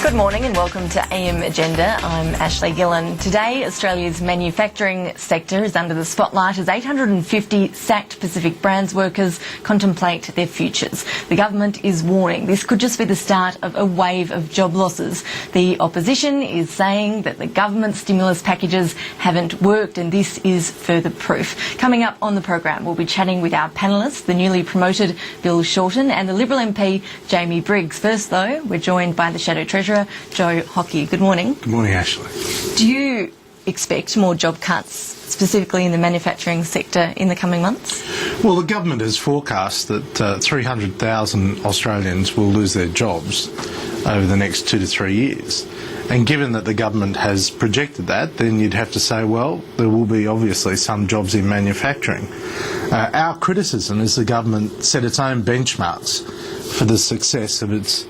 Good morning and welcome to AM Agenda. I'm Ashleigh Gillon. Today, Australia's manufacturing sector is under the spotlight as 850 sacked Pacific Brands workers contemplate their futures. The government is warning this could just be the start of a wave of job losses. The opposition is saying that the government stimulus packages haven't worked, and this is further proof. Coming up on the program, we'll be chatting with our panellists, the newly promoted Bill Shorten and the Liberal MP Jamie Briggs. First, though, we're joined by the Shadow Treasurer, Joe Hockey. Good morning. Good morning, Ashleigh. Do you expect more job cuts, specifically in the manufacturing sector, in the coming months? Well, the government has forecast that 300,000 Australians will lose their jobs over the next 2 to 3 years. And given that the government has projected that, then you'd have to say, well, there will be obviously some jobs in manufacturing. Our criticism is the government set its own benchmarks for the success of its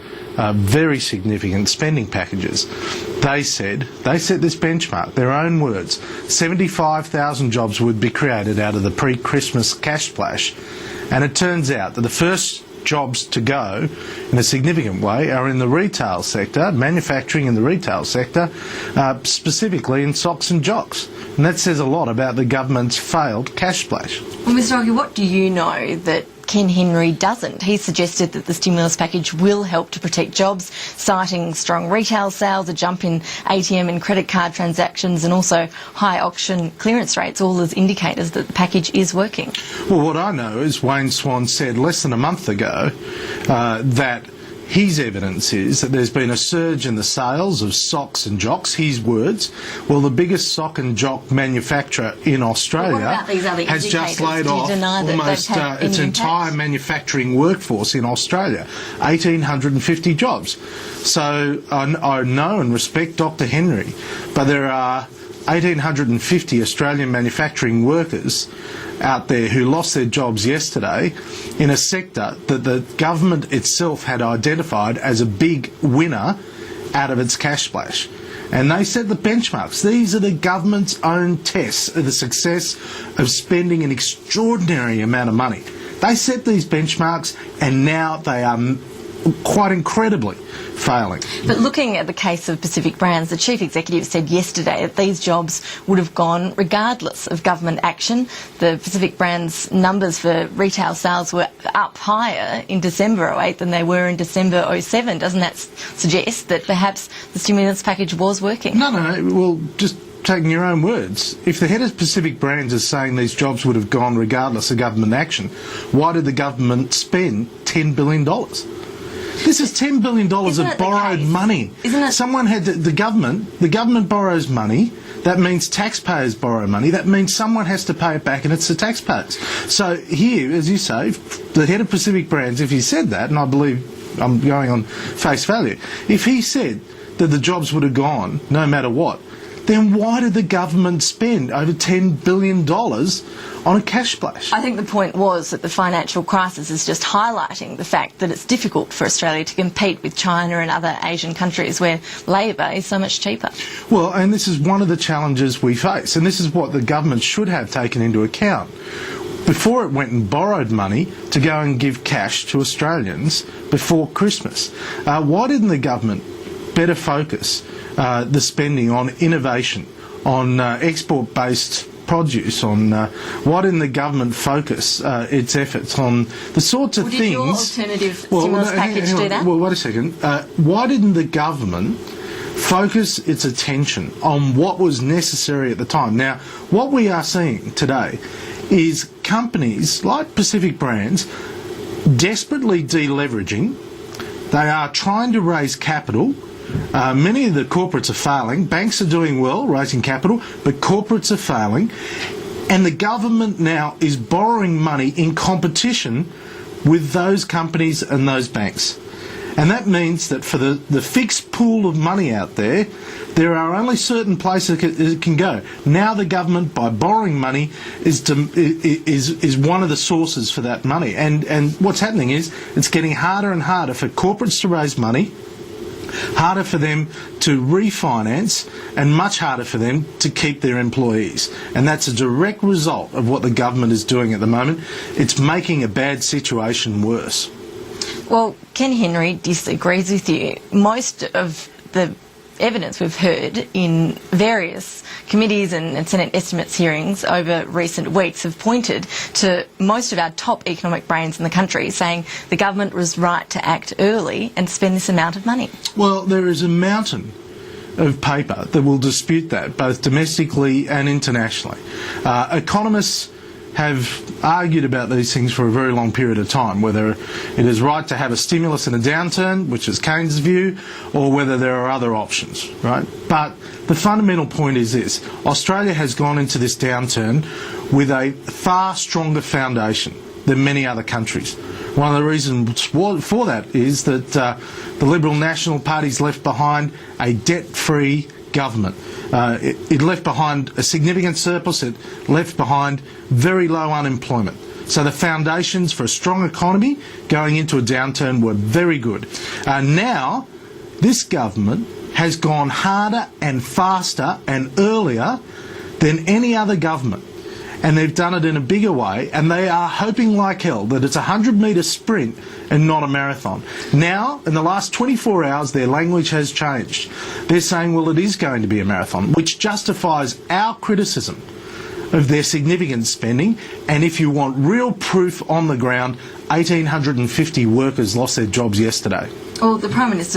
very significant spending packages. They set this benchmark, their own words, 75,000 jobs would be created out of the pre-Christmas cash splash, and it turns out that the first jobs to go in a significant way are in the retail sector, manufacturing in the retail sector, specifically in socks and jocks. And that says a lot about the government's failed cash splash. Well, Mr Hockey, what do you know that Ken Henry doesn't? He suggested that the stimulus package will help to protect jobs, citing strong retail sales, a jump in ATM and credit card transactions, and also high auction clearance rates, all as indicators that the package is working. Well, what I know is Wayne Swan said less than a month ago that his evidence is that there's been a surge in the sales of socks and jocks, his words. Well, the biggest sock and jock manufacturer in Australia has just laid off almost its entire manufacturing workforce in Australia, 1,850 jobs. So I know and respect Dr. Henry, but there are 1,850 Australian manufacturing workers out there who lost their jobs yesterday in a sector that the government itself had identified as a big winner out of its cash splash. And they set the benchmarks. These are the government's own tests of the success of spending an extraordinary amount of money. They set these benchmarks, and now they are quite incredibly failing. But looking at the case of Pacific Brands, the Chief Executive said yesterday that these jobs would have gone regardless of government action. The Pacific Brands numbers for retail sales were up higher in December 08 than they were in December 07. Doesn't that suggest that perhaps the stimulus package was working? No. Well, just taking your own words, if the head of Pacific Brands is saying these jobs would have gone regardless of government action, why did the government spend $10 billion? This is $10 billion of borrowed money. Isn't it? Someone had the government borrows money. That means taxpayers borrow money. That means someone has to pay it back, and it's the taxpayers. So here, as you say, the head of Pacific Brands, if he said that, and I believe I'm going on face value, if he said that the jobs would have gone no matter what, then why did the government spend over $10 billion on a cash splash? I think the point was that the financial crisis is just highlighting the fact that it's difficult for Australia to compete with China and other Asian countries where labour is so much cheaper. Well, and this is one of the challenges we face, and this is what the government should have taken into account before it went and borrowed money to go and give cash to Australians before Christmas. Why didn't the government better focus the spending on innovation, on export-based produce, on why didn't the government focus its efforts on the sorts of things... Did your alternative stimulus package do that? Well, wait a second. Why didn't the government focus its attention on what was necessary at the time? Now, what we are seeing today is companies like Pacific Brands desperately deleveraging. They are trying to raise capital. Many of the corporates are failing. Banks are doing well, raising capital, but corporates are failing. And the government now is borrowing money in competition with those companies and those banks. And that means that for the fixed pool of money out there, there are only certain places it can go. Now the government, by borrowing money, is one of the sources for that money. And what's happening is it's getting harder and harder for corporates to raise money, harder for them to refinance, and much harder for them to keep their employees. And that's a direct result of what the government is doing at the moment. It's making a bad situation worse. Well, Ken Henry disagrees with you. Most of the evidence we've heard in various committees and Senate estimates hearings over recent weeks have pointed to most of our top economic brains in the country saying the government was right to act early and spend this amount of money. Well, there is a mountain of paper that will dispute that, both domestically and internationally. Economists have argued about these things for a very long period of time, whether it is right to have a stimulus in a downturn, which is Keynes' view, or whether there are other options, right? But the fundamental point is this: Australia has gone into this downturn with a far stronger foundation than many other countries. One of the reasons for that is that the Liberal National Party's left behind a debt-free government. It left behind a significant surplus. It left behind very low unemployment. So the foundations for a strong economy going into a downturn were very good. Now, this government has gone harder and faster and earlier than any other government. And they've done it in a bigger way, and they are hoping like hell that it's a 100-metre sprint and not a marathon. Now, in the last 24 hours, their language has changed. They're saying, well, it is going to be a marathon, which justifies our criticism of their significant spending. And if you want real proof on the ground, 1,850 workers lost their jobs yesterday. Well, the Prime Minister